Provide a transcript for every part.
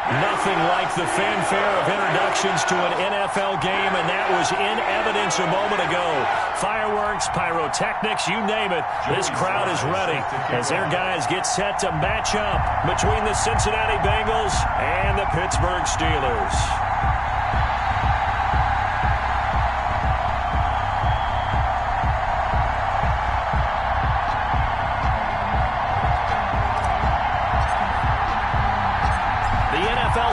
Nothing like the fanfare of introductions to an NFL game, and that was in evidence a moment ago. Fireworks, pyrotechnics, you name it. This crowd is ready as their guys get set to match up between the Cincinnati Bengals and the Pittsburgh Steelers.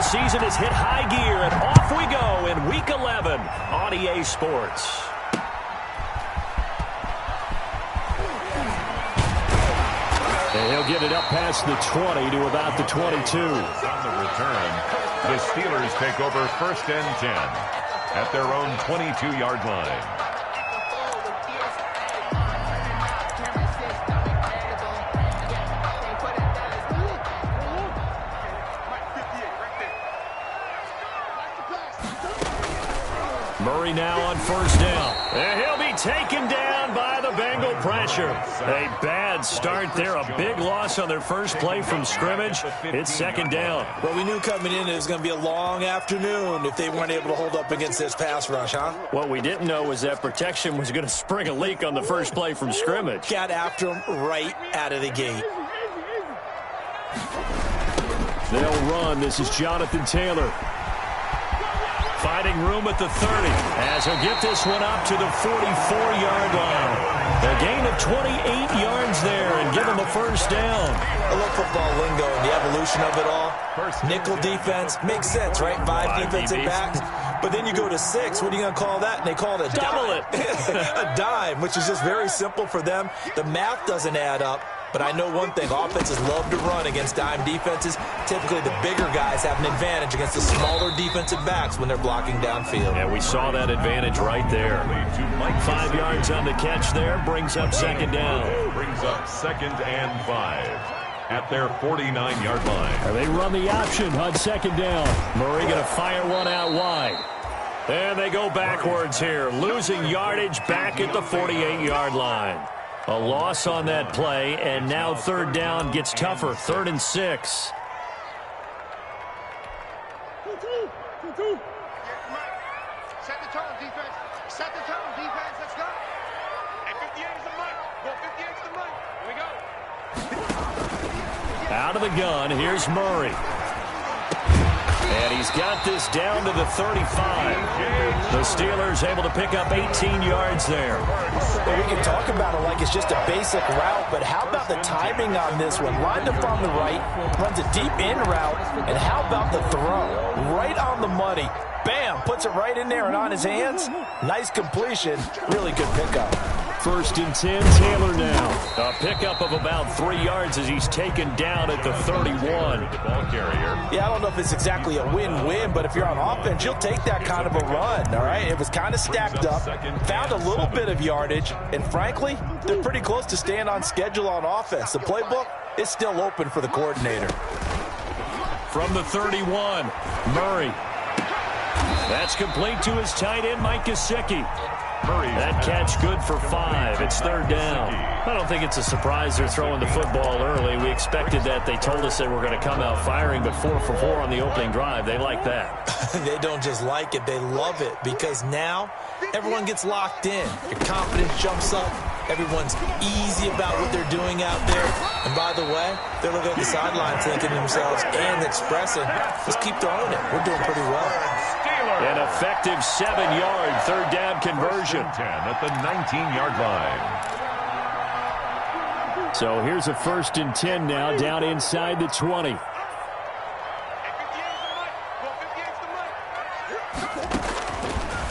Season has hit high gear, and off we go in Week 11 on EA Sports. And he'll get it up past the 20 to about the 22. On the return, the Steelers take over 1st and 10 at their own 22-yard line. Murray now on 1st down. And he'll be taken down by the Bengal pressure. A bad start there. A big loss on their first play from scrimmage. It's 2nd down. Well, we knew coming in it was going to be a long afternoon if they weren't able to hold up against this pass rush, huh? What we didn't know was that protection was going to spring a leak on the first play from scrimmage. Got after him right out of the gate. They'll run. This is Jonathan Taylor. Finding room at the 30 as he'll get this one up to the 44-yard line. A gain of 28 yards there and give him a 1st down. I love football lingo and the evolution of it all. Nickel defense makes sense, right? 5 defensive backs. But then you go to 6. What are you going to call that? And they call it a double dime. A dime, which is just very simple for them. The math doesn't add up. But I know one thing, offenses love to run against dime defenses. Typically, the bigger guys have an advantage against the smaller defensive backs when they're blocking downfield. Yeah, we saw that advantage right there. 5 yards on the catch there, brings up 2nd down. Brings up 2nd and 5 at their 49-yard line. And they run the option on 2nd down. Murray going to fire one out wide. And they go backwards here, losing yardage back at the 48-yard line. A loss on that play, and now 3rd down gets tougher. 3rd and 6. Set the tone, defense. Set the tone, defense. Let's go. And 58 is the mic. Well, 58 is the mic. Here we go. Out of the gun, here's Murray. And he's got this down to the 35. The Steelers able to pick up 18 yards there. Well, we can talk about it like it's just a basic route, but how about the timing on this one? Lined up on the right, runs a deep in route, and how about the throw? Right on the money. Bam! Puts it right in there and on his hands. Nice completion. Really good pickup. 1st and 10, Taylor now. A pickup of about 3 yards as he's taken down at the 31. The ball carrier. Yeah, I don't know if it's exactly a win-win, but if you're on offense, you'll take that kind of a run, all right? It was kind of stacked up, found a little bit of yardage, and frankly, they're pretty close to staying on schedule on offense. The playbook is still open for the coordinator. From the 31, Murray. That's complete to his tight end, Mike Gesicki. That catch good for 5. It's 3rd down. I don't think it's a surprise they're throwing the football early. We expected that. They told us they were going to come out firing, but 4 for 4 on the opening drive. They like that. They don't just like it. They love it because now everyone gets locked in. Your confidence jumps up. Everyone's easy about what they're doing out there. And by the way, they're looking at the sideline thinking to themselves and expressing, let's keep throwing it. We're doing pretty well. An effective 7-yard 3rd down conversion. 10 at the 19-yard line. So here's a 1st and 10 now down inside the 20.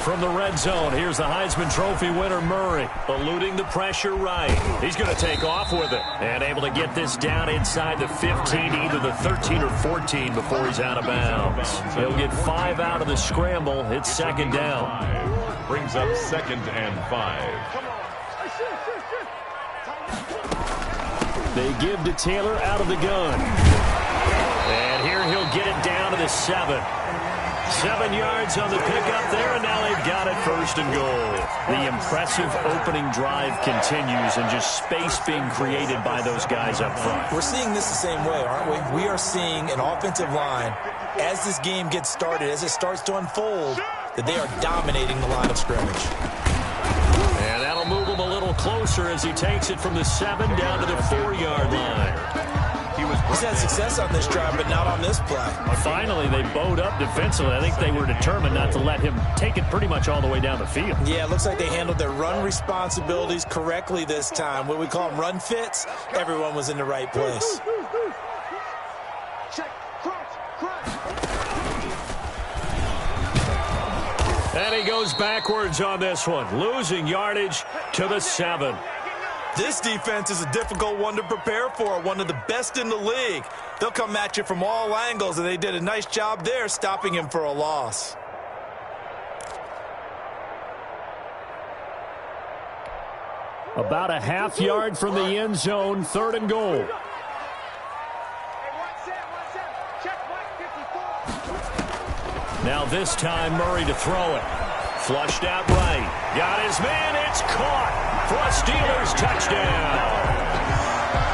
From the red zone, here's the Heisman Trophy winner, Murray, eluding the pressure right. He's going to take off with it and able to get this down inside the 15, either the 13 or 14 before he's out of bounds. He'll get 5 out of the scramble. It's 2nd down. Brings up 2nd and 5. They give to Taylor out of the gun. And here he'll get it down to the 7. 7 yards on the pickup there, and now they've got it 1st and goal. The impressive opening drive continues, and just space being created by those guys up front. We're seeing this the same way, aren't we? We are seeing an offensive line, as this game gets started, as it starts to unfold, that they are dominating the line of scrimmage. And that'll move him a little closer as he takes it from the 7 down to the 4-yard line. He's had success on this drive, but not on this play. Finally, they bowed up defensively. I think they were determined not to let him take it pretty much all the way down the field. Yeah, it looks like they handled their run responsibilities correctly this time. What we call them run fits, everyone was in the right place. And he goes backwards on this one, losing yardage to the 7. This defense is a difficult one to prepare for, one of the best in the league. They'll come at you from all angles, and they did a nice job there stopping him for a loss. About a half yard from the end zone, 3rd and goal. Now this time Murray to throw it. Flushed out right. Got his man. It's caught for a Steelers touchdown.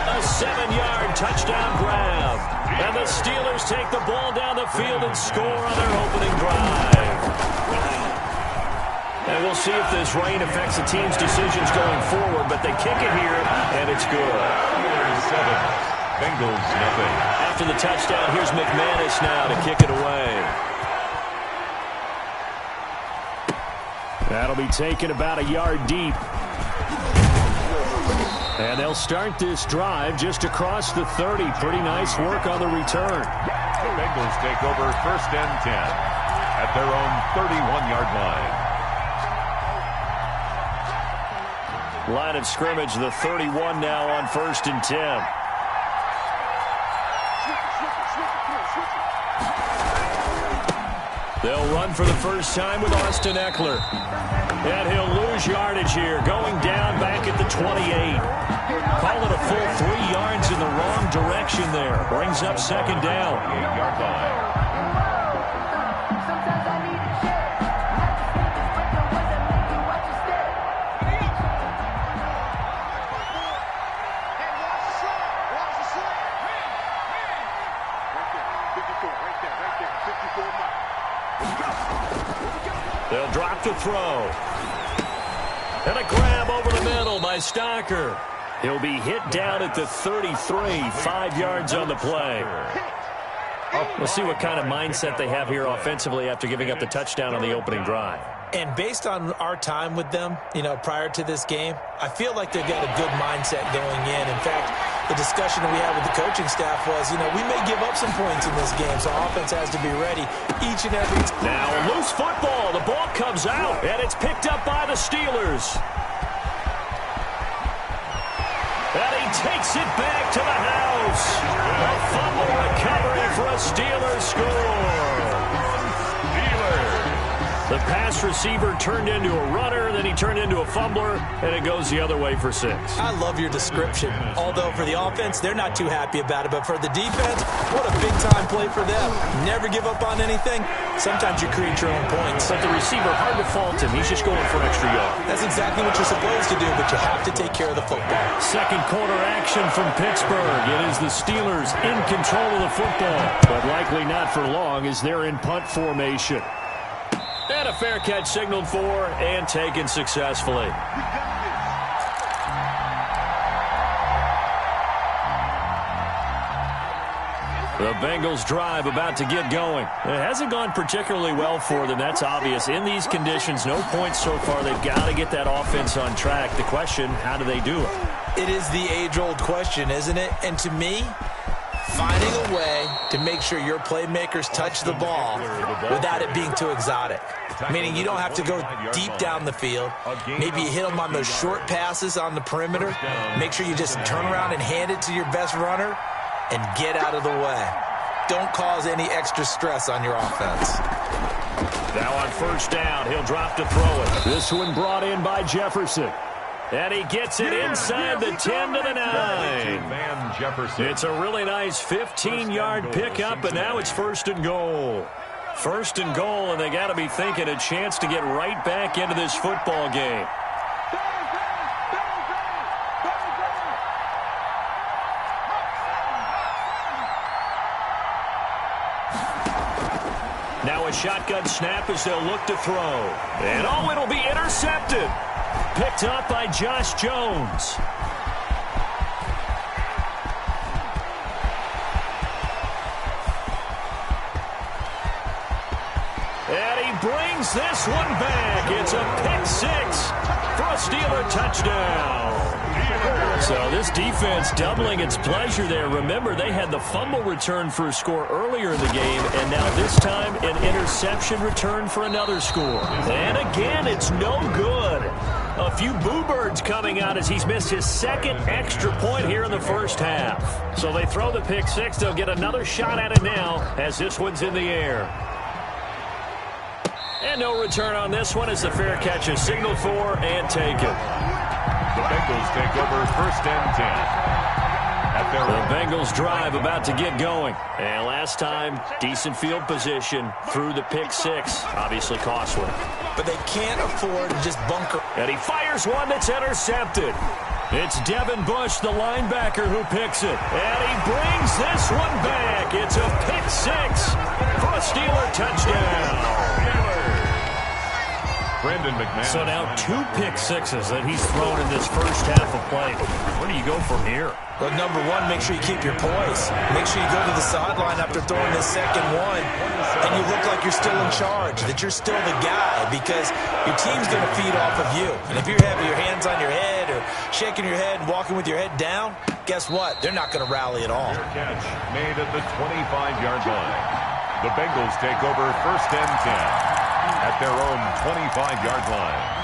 A 7-yard touchdown grab. And the Steelers take the ball down the field and score on their opening drive. And we'll see if this rain affects the team's decisions going forward, but they kick it here, and it's good. Steelers 7, Bengals nothing. After the touchdown, here's McManus now to kick it away. That'll be taken about a yard deep. And they'll start this drive just across the 30. Pretty nice work on the return. The Bengals take over 1st and 10 at their own 31-yard line. Line of scrimmage, the 31 now on 1st and 10. They'll run for the first time with Austin Eckler. And he'll lose yardage here, going down back at the 28. Call it a full 3 yards in the wrong direction there. Brings up 2nd down. 8-yard line. They'll drop to throw. And a grab over the middle by Stocker. He'll be hit down at the 33, 5 yards on the play. We'll see what kind of mindset they have here offensively after giving up the touchdown on the opening drive. And based on our time with them, prior to this game, I feel like they've got a good mindset going in. In fact, the discussion that we had with the coaching staff was, we may give up some points in this game, so offense has to be ready each and every time. Now a loose football. The ball comes out, and it's picked up by the Steelers. And he takes it back to the house. A fumble recovery for a Steelers score. The pass receiver turned into a runner, then he turned into a fumbler, and it goes the other way for 6. I love your description. Although for the offense, they're not too happy about it. But for the defense, what a big-time play for them. Never give up on anything. Sometimes you create your own points. But the receiver, hard to fault him. He's just going for an extra yard. That's exactly what you're supposed to do, but you have to take care of the football. Second quarter action from Pittsburgh. It is the Steelers in control of the football, but likely not for long as they're in punt formation. And a fair catch signaled for and taken successfully. The Bengals drive about to get going. It hasn't gone particularly well for them. That's obvious. In these conditions, no points so far. They've got to get that offense on track. The question, how do they do it? It is the age-old question, isn't it? And to me, finding a way to make sure your playmakers touch the ball without it being too exotic. Meaning you don't have to go deep down the field. Maybe you hit them on those short passes on the perimeter. Make sure you just turn around and hand it to your best runner and get out of the way. Don't cause any extra stress on your offense. Now on first down, he'll drop to throw it. This one brought in by Jefferson. And he gets it inside the 10 to the 9. Van Jefferson. It's a really nice 15-yard pickup, and now it's 1st and goal. First and goal, and they got to be thinking a chance to get right back into this football game. Now a shotgun snap as they'll look to throw. And oh, it'll be intercepted. Picked up by Josh Jones. And he brings this one back. It's a pick six for a Steeler touchdown. So this defense doubling its pleasure there. Remember, they had the fumble return for a score earlier in the game, and now this time an interception return for another score. And again, it's no good. A few boo birds coming out as he's missed his second extra point here in the first half. So they throw the pick six. They'll get another shot at it now as this one's in the air. And no return on this one as the fair catch is signaled for and taken. The Bengals take over first and 10. The Bengals drive about to get going. And last time, decent field position through the pick six. Obviously costly. But they can't afford to just bunker. And he fires one that's intercepted. It's Devin Bush, the linebacker, who picks it. And he brings this one back. It's a pick six for a Steeler touchdown. Brendan McMahon. So now 2 pick sixes that he's thrown in this first half of play. Where do you go from here? Well, number one, make sure you keep your poise. Make sure you go to the sideline after throwing this second one, and you look like you're still in charge, that you're still the guy, because your team's going to feed off of you. And if you're having your hands on your head or shaking your head and walking with your head down, guess what? They're not going to rally at all. Catch made at the 25-yard line. The Bengals take over first and 10. At their own 25-yard line.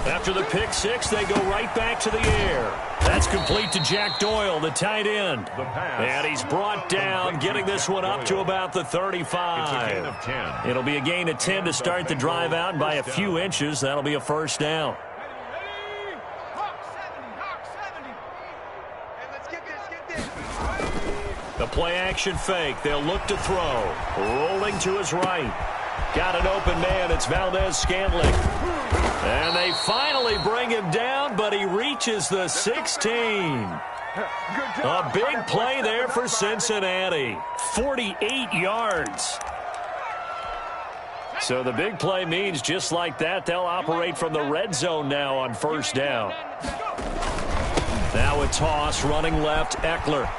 After the pick six, they go right back to the air. That's complete to Jack Doyle, the tight end. And he's brought down, getting this one up to about the 35. It's a gain of 10. It'll be a gain of 10 to start the drive out, and by a few inches, that'll be a first down. The play-action fake. They'll look to throw. Rolling to his right. Got an open man. It's Valdez-Scantling. And they finally bring him down, but he reaches the 16. A big play there for Cincinnati. 48 yards. So the big play means just like that, they'll operate from the red zone now on first down. Now a toss, running left, Eckler.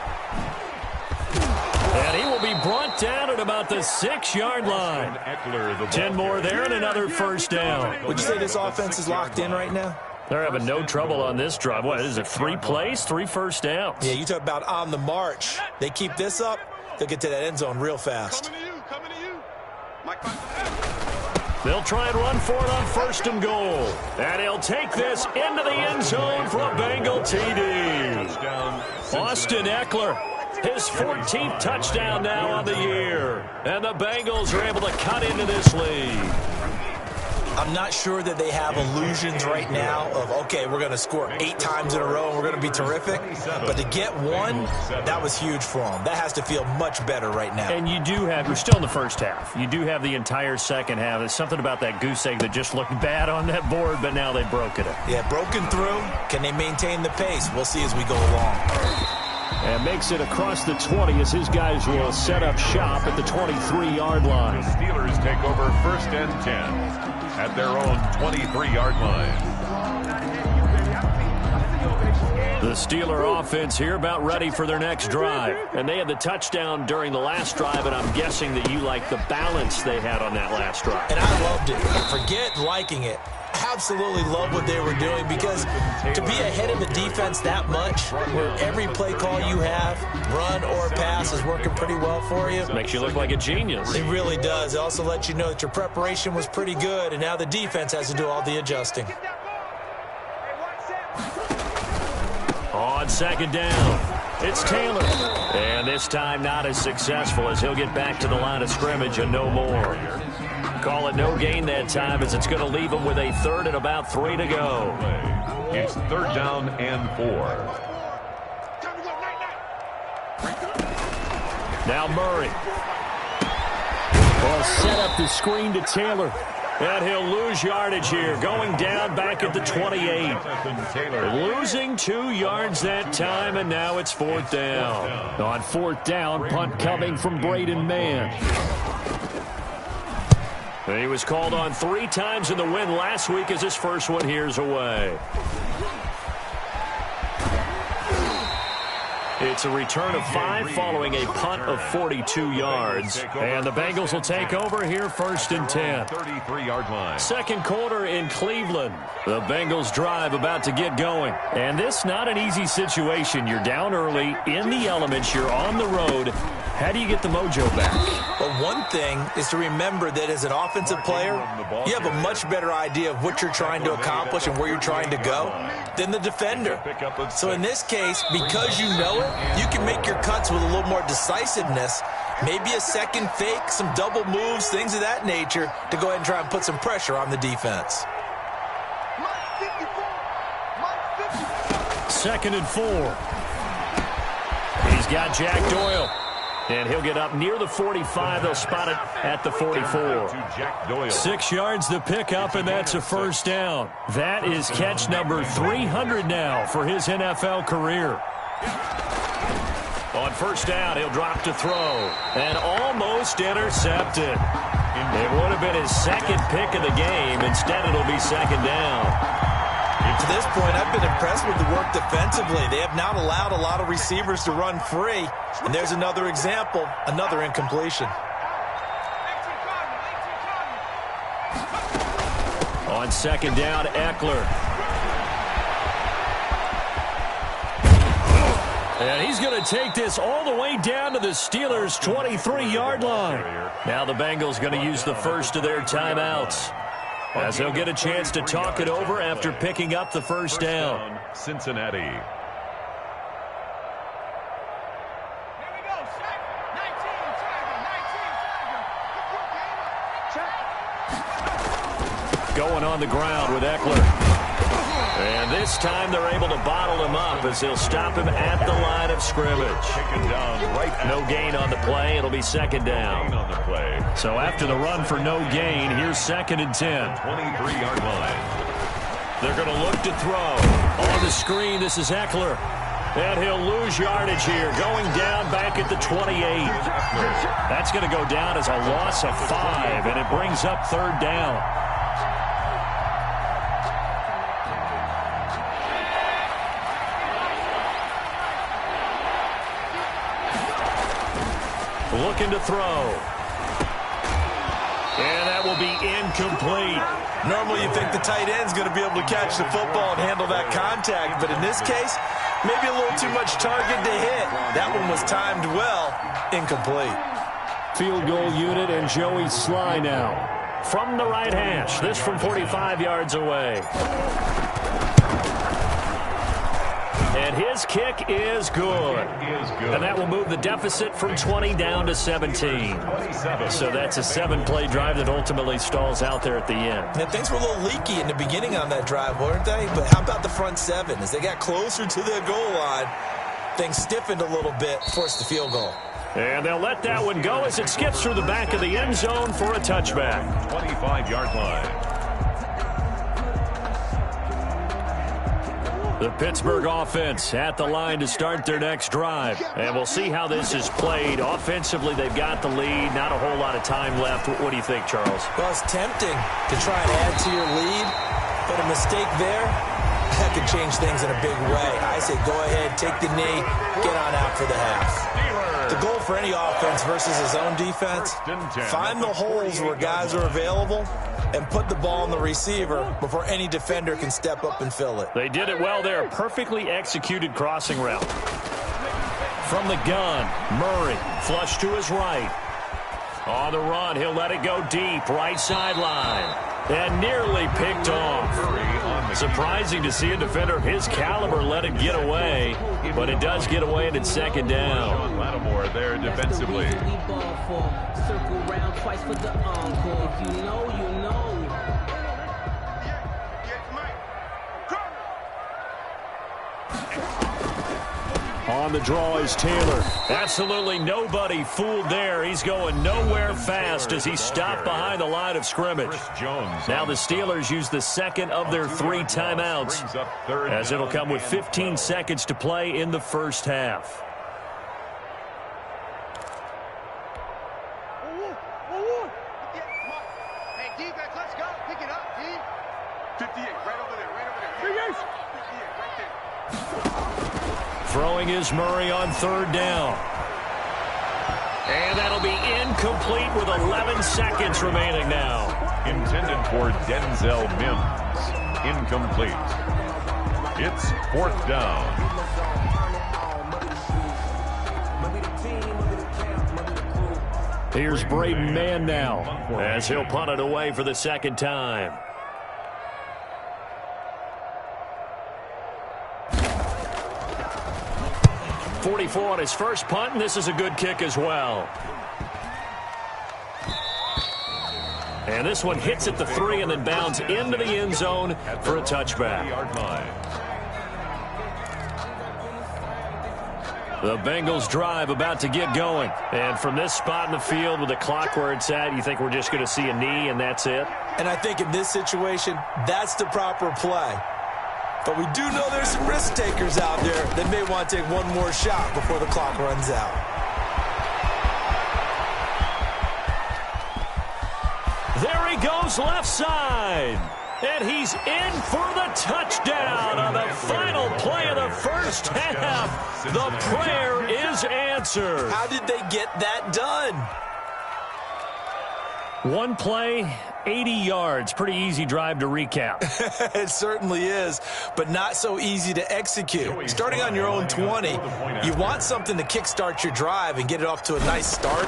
And he will be brought down at about the 6-yard line. 10 more there and another first down. Would you say this offense is locked in right now? They're having no trouble on this drive. What is it, 3 plays, 3 first downs? Yeah, you talk about on the march. They keep this up, they'll get to that end zone real fast. Coming to you. They'll try and run for it on first and goal. And he'll take this into the end zone for a Bengal TD. Austin Eckler. His 14th touchdown now on the year. And the Bengals are able to cut into this lead. I'm not sure that they have illusions right now of, okay, we're going to score 8 times in a row and we're going to be terrific. But to get one, that was huge for them. That has to feel much better right now. And you do have, you're still in the first half. You do have the entire second half. There's something about that goose egg that just looked bad on that board, but now they've broken it. Yeah, broken through. Can they maintain the pace? We'll see as we go along. And makes it across the 20 as his guys will set up shop at the 23-yard line. The Steelers take over first and 10 at their own 23-yard line. The Steeler offense here about ready for their next drive. And they had the touchdown during the last drive, and I'm guessing that you like the balance they had on that last drive. And I loved it. Forget liking it. Absolutely love what they were doing, because to be ahead of the defense that much, where every play call you have, run or pass, is working pretty well for you. Makes you look like a genius. It really does. It also lets you know that your preparation was pretty good, and now the defense has to do all the adjusting. On second down, it's Taylor. And this time not as successful as he'll get back to the line of scrimmage and no more. call it no gain that time, as it's going to leave them with a third and about 3 to go. It's 3rd down and 4. Now Murray. Well, set up the screen to Taylor. And he'll lose yardage here, going down back at the 28. Losing 2 yards that time, and now it's 4th down. On 4th down, punt coming from Braden Mann. He was called on 3 times in the win last week, as his first one here's away. It's a return of 5 following a punt of 42 yards. And the Bengals will take over here 1st and 10. 33-yard line. Second quarter in Cleveland. The Bengals drive about to get going. And this not an easy situation. You're down early, in the elements, you're on the road. How do you get the mojo back? Well, one thing is to remember that as an offensive player, you have a much better idea of what you're trying to accomplish and where you're trying to go than the defender. So in this case, because you know it, you can make your cuts with a little more decisiveness, maybe a second fake, some double moves, things of that nature, to go ahead and try and put some pressure on the defense. 2nd and 4. He's got Jack Doyle. And he'll get up near the 45. They'll spot it at the 44. 6 yards the pickup, and that's a 1st down. That is catch number 300 now for his NFL career. On 1st down, he'll drop to throw. And almost intercepted. It would have been his 2nd pick of the game. Instead, it'll be 2nd down. To this point, I've been impressed with the work defensively. They have not allowed a lot of receivers to run free. And there's another example, another incompletion. On 2nd down, Eckler. And he's going to take this all the way down to the Steelers' 23-yard line. Now the Bengals going to use the first of their timeouts, as they'll get a chance to talk it over after picking up the 1st down. Cincinnati. Here we go, check. 19, Going on the ground with Eckler. And this time they're able to bottle him up, as they'll stop him at the line of scrimmage. No gain on the play. It'll be 2nd down. So after the run for no gain, here's 2nd and 10. 23-yard line. They're going to look to throw. On the screen, this is Eckler. And he'll lose yardage here, going down back at the 28. That's going to go down as a loss of 5, and it brings up 3rd down. Looking to throw. And that will be incomplete. Normally you think the tight end's going to be able to catch the football and handle that contact, but in this case, maybe a little too much target to hit. That one was timed well. Incomplete. Field goal unit and Joey Sly now. From the right hash. This from 45 yards away. And his kick is good. And that will move the deficit from 20 down to 17. So that's a 7-play drive that ultimately stalls out there at the end. Now, things were a little leaky in the beginning on that drive, weren't they? But how about the front 7? As they got closer to the goal line, things stiffened a little bit, forced the field goal. And they'll let that one go as it skips through the back of the end zone for a touchback. 25-yard line. The Pittsburgh offense at the line to start their next drive. And we'll see how this is played. Offensively, they've got the lead. Not a whole lot of time left. What do you think, Charles? Well, it's tempting to try and add to your lead, but a mistake there, that could change things in a big way. I say go ahead, take the knee, get on out for the half. The goal for any offense versus his own defense, find the holes where guys are available and put the ball on the receiver before any defender can step up and fill it. They did it well there. Perfectly executed crossing route. From the gun, Murray, flush to his right. On the run, he'll let it go deep, right sideline. And nearly picked off. Surprising to see a defender of his caliber let it get away, but it does get away and it's 2nd down. Lattimore there defensively. you know, you know. On the draw is Taylor. Absolutely nobody fooled there. He's going nowhere fast as he's stopped behind the line of scrimmage. Now the Steelers use the second of their 3 timeouts, as it'll come with 15 seconds to play in the first half. Hey, defense, let's go. Pick it up, D. 58, right over there, right over there. 58, right there. Throwing is Murray on 3rd down. And that'll be incomplete with 11 seconds remaining now. Intended for Denzel Mims. Incomplete. It's 4th down. Here's Braden Mann now, as he'll punt it away for the 2nd time. .44 on his first punt, and this is a good kick as well. And this one hits at the 3 and then bounds into the end zone for a touchback. The Bengals drive about to get going. And from this spot in the field with the clock where it's at, you think we're just going to see a knee and that's it? And I think in this situation, that's the proper play. But we do know there's some risk takers out there that may want to take one more shot before the clock runs out. There he goes left side. And he's in for the touchdown on the final play of the first half. The prayer is answered. How did they get that done? One play, 80 yards. Pretty easy drive to recap. It certainly is, but not so easy to execute. Starting on your own 20, you want something to kickstart your drive and get it off to a nice start.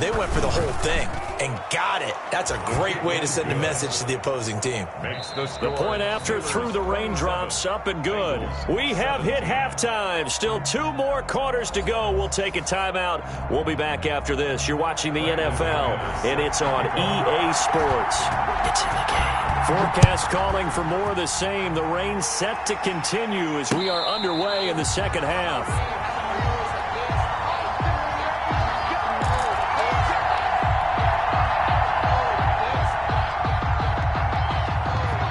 They went for the whole thing and got it. That's a great way to send a message to the opposing team. The point after through the raindrops, up and good. We have hit halftime. Still 2 more quarters to go. We'll take a timeout. We'll be back after this. You're watching the NFL, and it's on EA Sports. It's in the game. Forecast calling for more of the same. The rain set to continue as we are underway in the second half.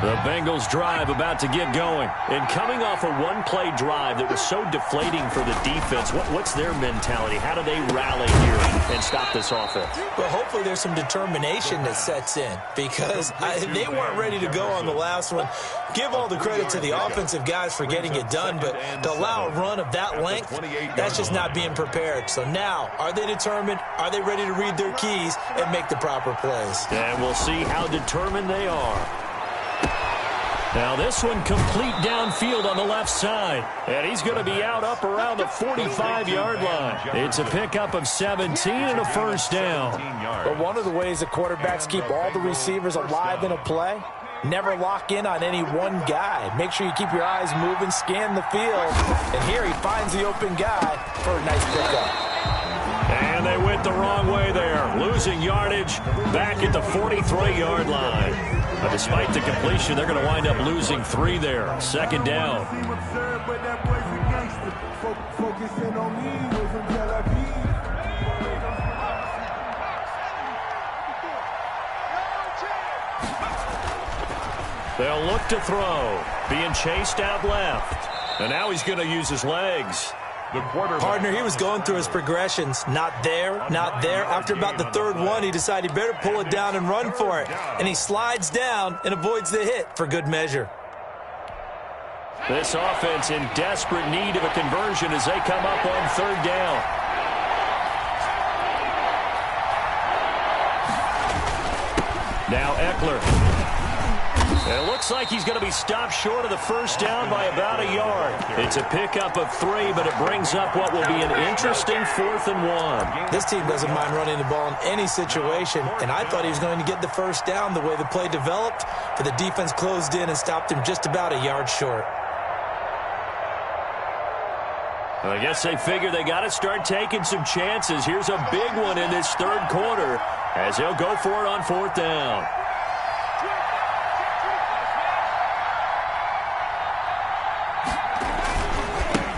The Bengals drive about to get going. And coming off a one-play drive that was so deflating for the defense, what's their mentality? How do they rally here and stop this offense? Well, hopefully there's some determination that sets in because they weren't ready to go on the last one. Give all the credit to the offensive guys for getting it done, but to allow a run of that length, that's just not being prepared. So now, are they determined? Are they ready to read their keys and make the proper plays? And we'll see how determined they are. Now this one complete downfield on the left side. And he's going to be out up around the 45-yard line. It's a pickup of 17 and a first down. But one of the ways the quarterbacks keep all the receivers alive in a play, never lock in on any one guy. Make sure you keep your eyes moving, scan the field. And here he finds the open guy for a nice pickup. And they went the wrong way there, losing yardage back at the 43-yard line. But despite the completion, they're going to wind up losing 3 there. Second down. They'll look to throw, being chased out left. And now he's going to use his legs. Partner, he was going through his progressions. Not there, not there. After about the 3rd one, he decided he better pull it down and run for it. And he slides down and avoids the hit for good measure. This offense in desperate need of a conversion as they come up on 3rd down. Now Eckler. It looks like he's going to be stopped short of the first down by about a yard. It's a pickup of 3, but it brings up what will be an interesting 4th and 1. This team doesn't mind running the ball in any situation, and I thought he was going to get the first down the way the play developed, but the defense closed in and stopped him just about a yard short. I guess they figure they got to start taking some chances. Here's a big one in this 3rd quarter as he'll go for it on 4th down.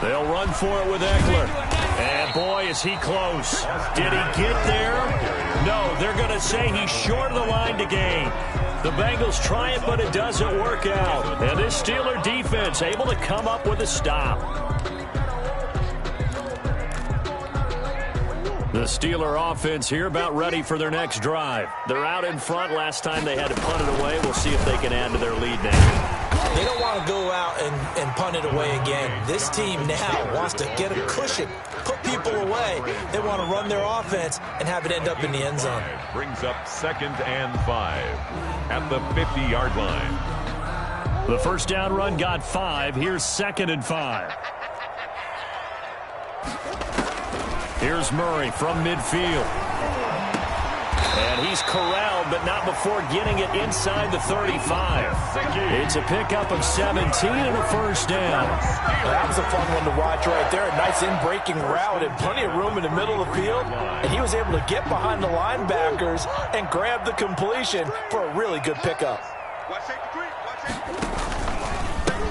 They'll run for it with Eckler. And, boy, is he close. Did he get there? No, they're going to say he's short of the line to gain. The Bengals try it, but it doesn't work out. And this Steeler defense able to come up with a stop. The Steeler offense here about ready for their next drive. They're out in front. Last time they had to punt it away. We'll see if they can add to their lead now. They don't want to go out and punt it away again. This team now wants to get a cushion, put people away. They want to run their offense and have it end up in the end zone. Brings up 2nd and 5 at the 50-yard line. The first down run got 5. Here's 2nd and 5. Here's Murray from midfield. And he's corralled, but not before getting it inside the 35. It's a pickup of 17 and a first down. That was a fun one to watch right there. A nice in-breaking route and plenty of room in the middle of the field. And he was able to get behind the linebackers and grab the completion for a really good pickup.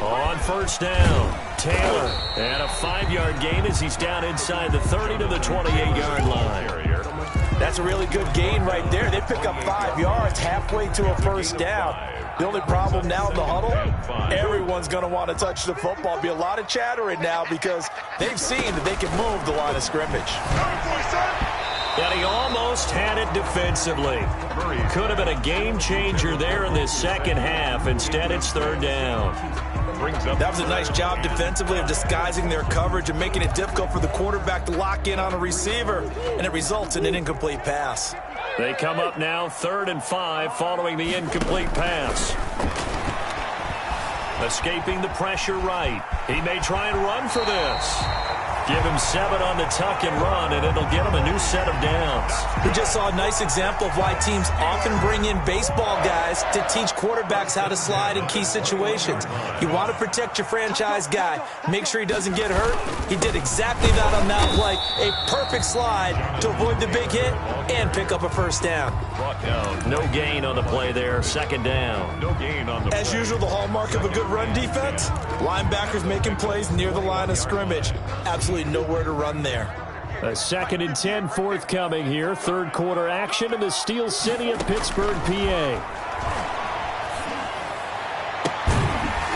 On first down, Taylor. And a 5-yard gain as he's down inside the 30 to the 28-yard line. That's a really good gain right there. They pick up 5 yards halfway to a first down. The only problem now in the huddle, everyone's going to want to touch the football. Be a lot of chattering now because they've seen that they can move the line of scrimmage. And he almost had it defensively. Could have been a game changer there in this second half. Instead, it's 3rd down. That was a nice job defensively of disguising their coverage and making it difficult for the quarterback to lock in on a receiver, and it results in an incomplete pass. They come up now 3rd and 5 following the incomplete pass. Escaping the pressure right. He may try and run for this. Give him 7 on the tuck and run, and it'll get him a new set of downs. We just saw a nice example of why teams often bring in baseball guys to teach quarterbacks how to slide in key situations. You want to protect your franchise guy. Make sure he doesn't get hurt. He did exactly that on that play. A perfect slide to avoid the big hit and pick up a first down. No gain on the play there. 2nd down. No gain on the As usual, the hallmark of a good run defense, linebackers making plays near the line of scrimmage. Absolutely nowhere to run there. A 2nd and 10 forthcoming here. 3rd quarter action in the Steel City of Pittsburgh, PA.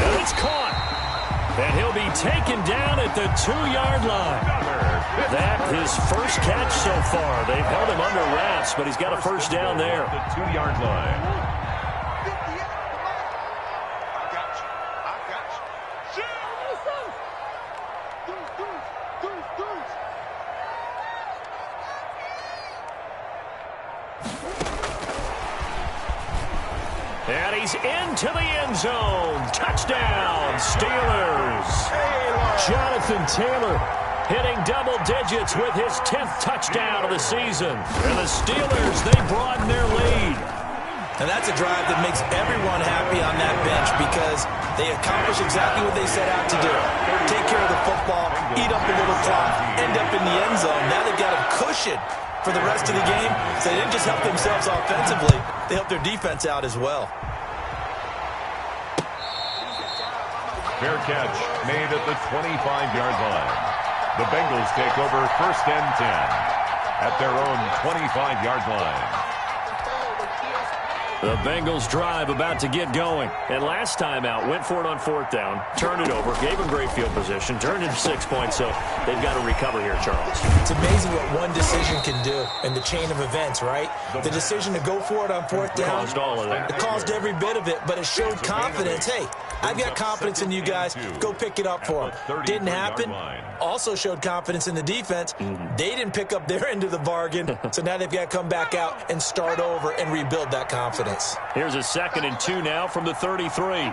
And it's caught. And he'll be taken down at the 2-yard line. That his first catch so far. They've held him under wraps, but he's got a first down there. The 2-yard line. And he's into the end zone. Touchdown, Steelers. Jonathan Taylor hitting double digits with his 10th touchdown of the season. And the Steelers, they broaden their lead. And that's a drive that makes everyone happy on that bench because they accomplish exactly what they set out to do. Take care of the football, eat up a little clock, end up in the end zone. Now they've got a cushion for the rest of the game. So they didn't just help themselves offensively, they helped their defense out as well. Fair catch made at the 25-yard line. The Bengals take over 1st and 10 at their own 25-yard line. The Bengals drive about to get going. And last time out, went for it on 4th down, turned it over, gave them great field position, turned it to 6 points, so they've got to recover here, Charles. It's amazing what one decision can do in the chain of events, right? The decision to go for it on 4th down, caused all of that. It caused every bit of it, but it showed confidence. Hey, I've got confidence in you guys. Go pick it up for them. Didn't happen. Also showed confidence in the defense. They didn't pick up their end of the bargain, so now they've got to come back out and start over and rebuild that confidence. Here's a 2nd and 2 now from the 33.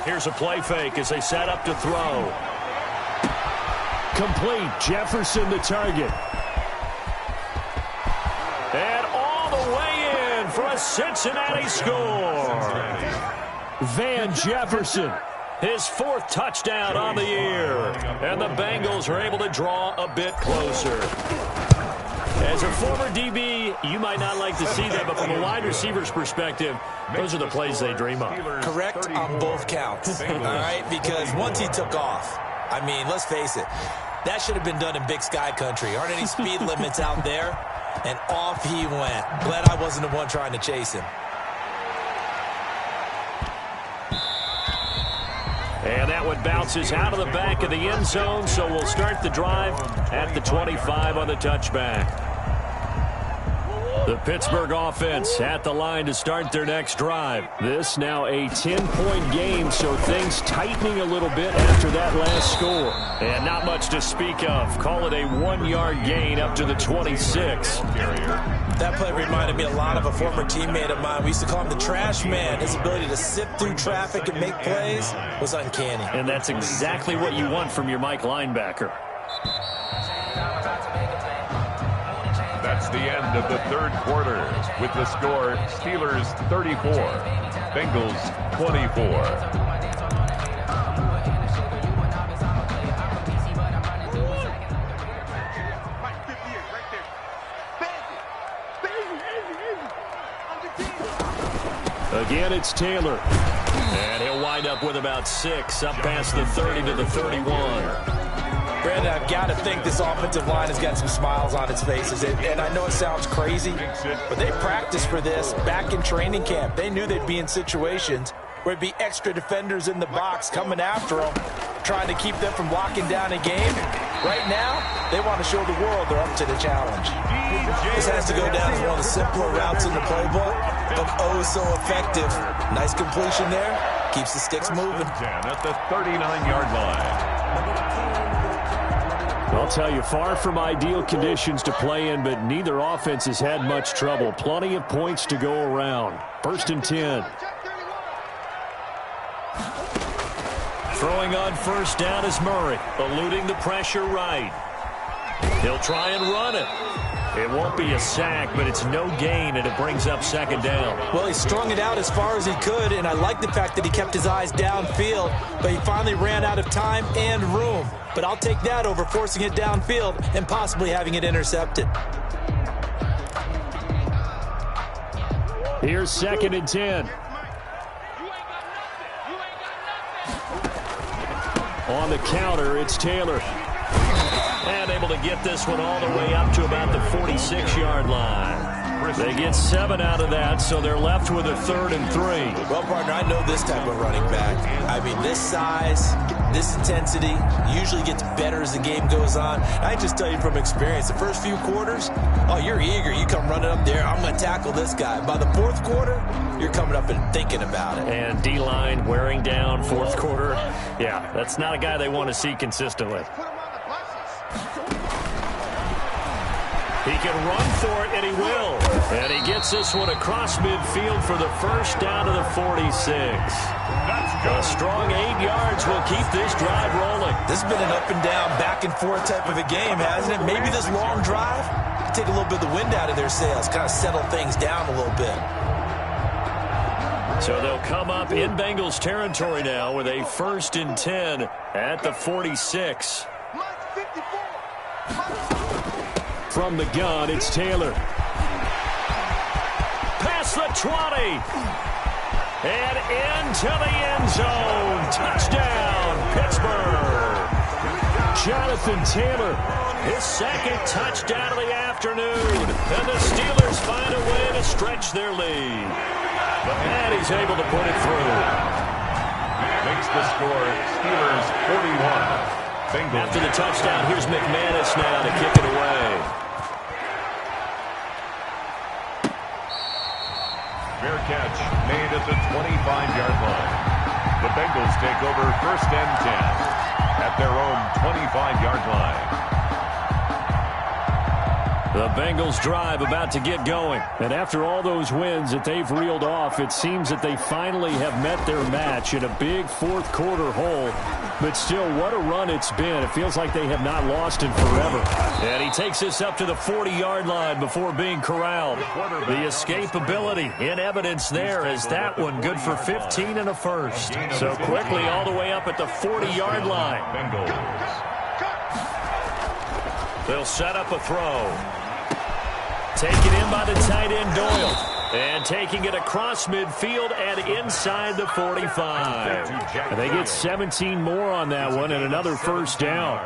Here's a play fake as they set up to throw. Complete. Jefferson the target. And all the way in for a Cincinnati score. Van Jefferson, his 4th touchdown on the year. And the Bengals are able to draw a bit closer. As a former DB, you might not like to see that, but from a wide receiver's perspective, those are the plays they dream of. Correct on both counts, all right? Because once he took off, I mean, let's face it, that should have been done in Big Sky country. Aren't any speed limits out there? And off he went. Glad I wasn't the one trying to chase him. And that one bounces out of the back of the end zone, so we'll start the drive at the 25 on the touchback. The Pittsburgh offense at the line to start their next drive. This now a 10-point game, so things tightening a little bit after that last score. And not much to speak of. Call it a 1-yard gain up to the 26. That play reminded me a lot of a former teammate of mine. We used to call him the trash man. His ability to sift through traffic and make plays was uncanny. And that's exactly what you want from your Mike linebacker. That's the end of the third quarter with the score Steelers 34, Bengals 24. Again, it's Taylor. And he'll wind up with about 6, up past the 30 to the 31. Brandon, I've got to think this offensive line has got some smiles on its faces. And I know it sounds crazy, but they practiced for this back in training camp. They knew they'd be in situations where it'd be extra defenders in the box coming after them, trying to keep them from locking down a game. Right now, they want to show the world they're up to the challenge. This has to go down as one of the simpler routes in the playbook, but oh so effective. Nice completion there. Keeps the sticks moving. At the 39-yard line. I'll tell you, far from ideal conditions to play in, but neither offense has had much trouble. Plenty of points to go around. 1st and 10. Throwing on first down is Murray, eluding the pressure right. He'll try and run it. It won't be a sack, but it's no gain, and it brings up 2nd down. Well, he strung it out as far as he could, and I like the fact that he kept his eyes downfield, but he finally ran out of time and room. But I'll take that over forcing it downfield and possibly having it intercepted. Here's 2nd and 10. On the counter, it's Taylor. And able to get this one all the way up to about the 46-yard line. They get 7 out of that, so they're left with a 3rd and 3. Well, partner, I know this type of running back. I mean, this size, this intensity usually gets better as the game goes on. I just tell you from experience, the first few quarters, oh, you're eager. You come running up there, I'm going to tackle this guy. By the 4th quarter, you're coming up and thinking about it. And D-line wearing down 4th quarter. Yeah, that's not a guy they want to see consistently. He can run for it, and he will. And he gets this one across midfield for the first down to the 46. A strong 8 yards will keep this drive rolling. This has been an up and down, back and forth type of a game, hasn't it? Maybe this long drive can take a little bit of the wind out of their sails, kind of settle things down a little bit. So they'll come up in Bengals territory now with a 1st and 10 at the 46. From the gun, it's Taylor. Past the 20. And into the end zone. Touchdown, Pittsburgh. Jonathan Taylor, his 2nd touchdown of the afternoon. And the Steelers find a way to stretch their lead. And he's able to put it through. Makes the score Steelers 41. Bengals. After the touchdown, here's McManus now to kick it away. Fair catch made at the 25-yard line. The Bengals take over 1st and 10 at their own 25-yard line. The Bengals drive about to get going. And after all those wins that they've reeled off, it seems that they finally have met their match in a big 4th quarter hole. But still, what a run it's been. It feels like they have not lost in forever. And he takes this up to the 40-yard line before being corralled. The escapability in evidence there as that one good for 15 and a 1st. So quickly all the way up at the 40-yard line. They'll set up a throw. Taken in by the tight end, Doyle. And taking it across midfield and inside the 45. And they get 17 more on that one and another first down.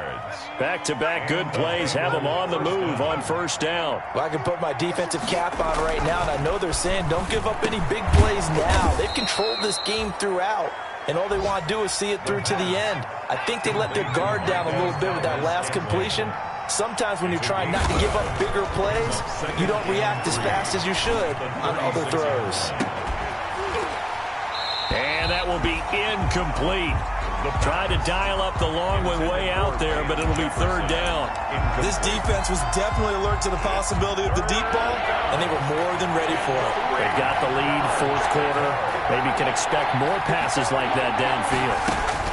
Back-to-back good plays have them on the move on first down. Well, I can put my defensive cap on right now, and I know they're saying don't give up any big plays now. They've controlled this game throughout, and all they want to do is see it through to the end. I think they let their guard down a little bit with that last completion. Sometimes when you're trying not to give up bigger plays, you don't react as fast as you should on other throws. And that will be incomplete. Tried to dial up the long one way out there, but it'll be third down. This defense was definitely alert to the possibility of the deep ball, and they were more than ready for it. They've got the lead, fourth quarter. Maybe can expect more passes like that downfield.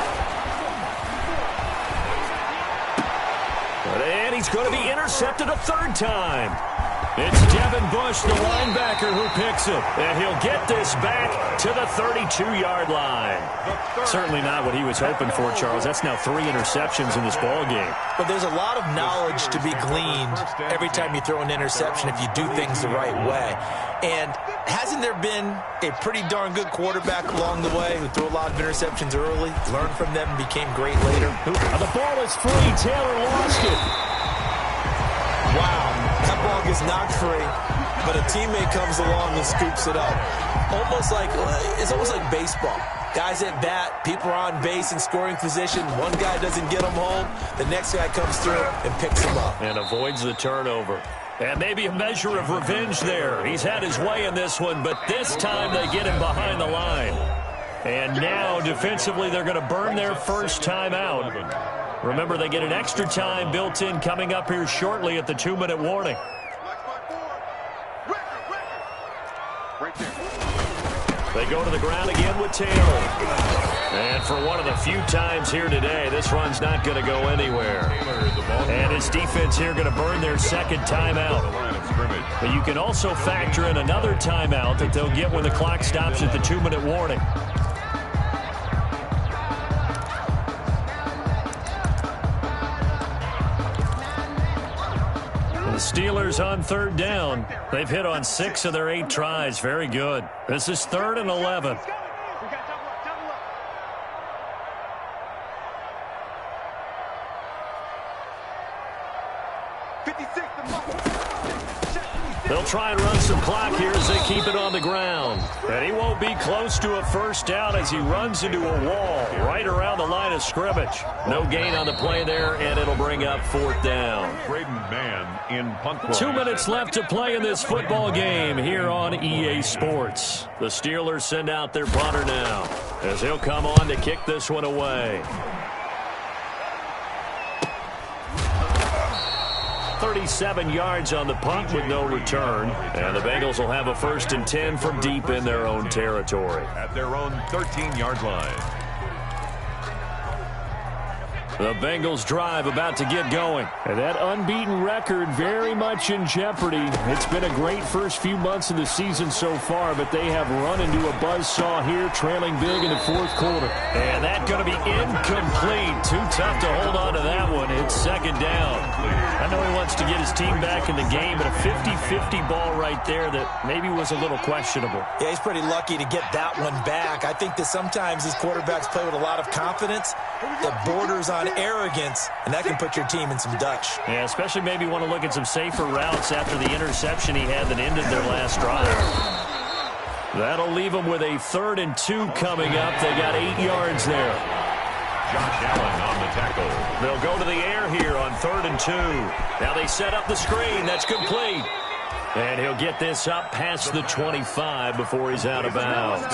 And he's going to be intercepted a third time. It's Devin Bush, the linebacker, who picks him. And he'll get this back to the 32-yard line. Certainly not what he was hoping for, Charles. That's now 3 interceptions in this ball game. But there's a lot of knowledge to be gleaned every time you throw an interception if you do things the right way. And hasn't there been a pretty darn good quarterback along the way who threw a lot of interceptions early, learned from them, and became great later? The ball is free. Taylor lost it. Wow, that ball gets knocked free, but a teammate comes along and scoops it up. It's almost like baseball. Guys at bat, people are on base in scoring position. One guy doesn't get them home. The next guy comes through and picks them up. And avoids the turnover. And maybe a measure of revenge there. He's had his way in this one, but this time they get him behind the line. And now, defensively, they're going to burn their first time out. Remember, they get an extra time built in coming up here shortly at the 2-minute warning. They go to the ground again with Taylor. And for one of the few times here today, this run's not going to go anywhere. And his defense here going to burn their second timeout. But you can also factor in another timeout that they'll get when the clock stops at the 2-minute warning. Steelers on third down. They've hit on 6 of their 8 tries. Very good. This is 3rd and 11. They'll try and run some clock here as they keep it on the ground. And he won't be close to a first down as he runs into a wall right around the line of scrimmage. No gain on the play there, and it'll bring up 4th down. 2 minutes left to play in this football game here on EA Sports. The Steelers send out their punter now as he'll come on to kick this one away. 37 yards on the punt with no return. And the Bengals will have a 1st and 10 from deep in their own territory. At their own 13-yard line. The Bengals drive about to get going. And that unbeaten record very much in jeopardy. It's been a great first few months of the season so far, but they have run into a buzzsaw here, trailing big in the 4th quarter. And that's going to be incomplete. Too tough to hold on to that one. It's 2nd down. I know he wants to get his team back in the game, but a 50-50 ball right there that maybe was a little questionable. Yeah, he's pretty lucky to get that one back. I think that sometimes these quarterbacks play with a lot of confidence that borders on arrogance, and that can put your team in some Dutch. Yeah, especially maybe want to look at some safer routes after the interception he had that ended their last drive. That'll leave them with a 3rd and 2 coming up. They got 8 yards there. Josh Allen on the tackle. They'll go to the air here on 3rd and 2. Now they set up the screen. That's complete. And he'll get this up past the 25 before he's out of bounds.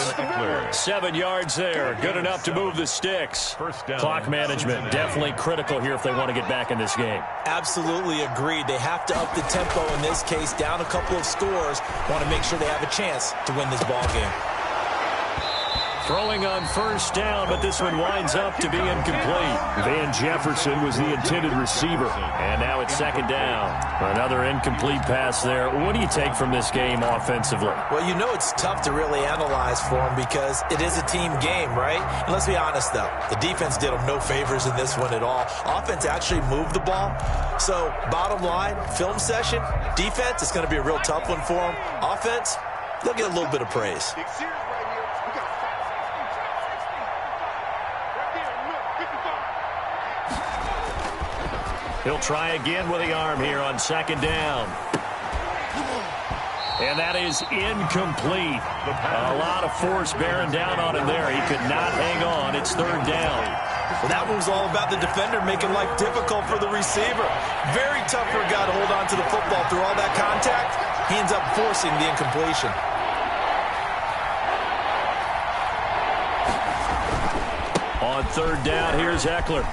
7 yards there. Good enough to move the sticks. Clock management definitely critical here if they want to get back in this game. Absolutely agreed. They have to up the tempo in this case, down a couple of scores. Want to make sure they have a chance to win this ball game. Throwing on first down, but this one winds up to be incomplete. Van Jefferson was the intended receiver. And now it's second down. Another incomplete pass there. What do you take from this game offensively? Well, you know it's tough to really analyze for them because it is a team game, right? And let's be honest, though. The defense did them no favors in this one at all. Offense actually moved the ball. So, bottom line, film session, defense, it's going to be a real tough one for them. Offense, they'll get a little bit of praise. He'll try again with the arm here on second down. And that is incomplete. A lot of force bearing down on him there. He could not hang on. It's third down. Well, that one was all about the defender making life difficult for the receiver. Very tough for a guy to hold on to the football through all that contact. He ends up forcing the incompletion. On third down, here's Eckler.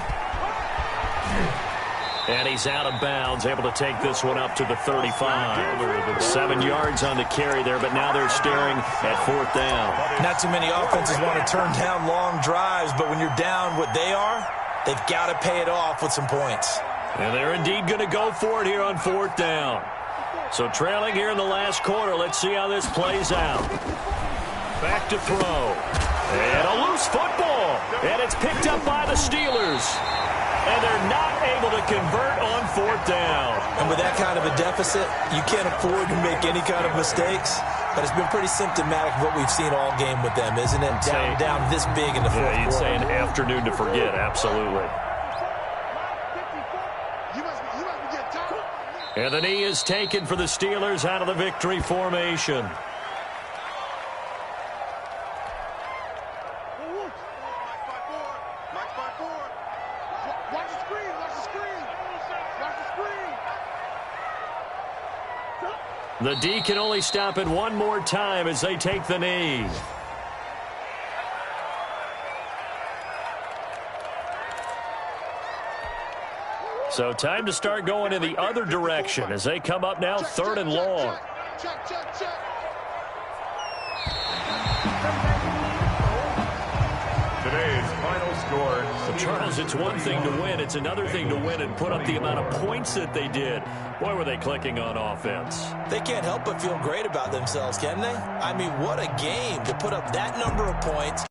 And he's out of bounds, able to take this one up to the 35. 7 yards on the carry there, but now they're staring at fourth down. Not too many offenses want to turn down long drives, but when you're down what they are, they've got to pay it off with some points. And they're indeed going to go for it here on fourth down. So trailing here in the last quarter, let's see how this plays out. Back to throw. And a loose football. And it's picked up by the Steelers. And they're not able to convert on fourth down. And with that kind of a deficit, you can't afford to make any kind of mistakes. But it's been pretty symptomatic of what we've seen all game with them, isn't it? Down this big in the fourth quarter. You'd say an afternoon to forget, absolutely. And the knee is taken for the Steelers out of the victory formation. The D can only stop it one more time as they take the knee. So time to start going in the other direction as they come up now third and long. Today's final score. Charles, it's one thing to win. It's another thing to win and put up the amount of points that they did. Boy, were they clicking on offense. They can't help but feel great about themselves, can they? I mean, what a game to put up that number of points.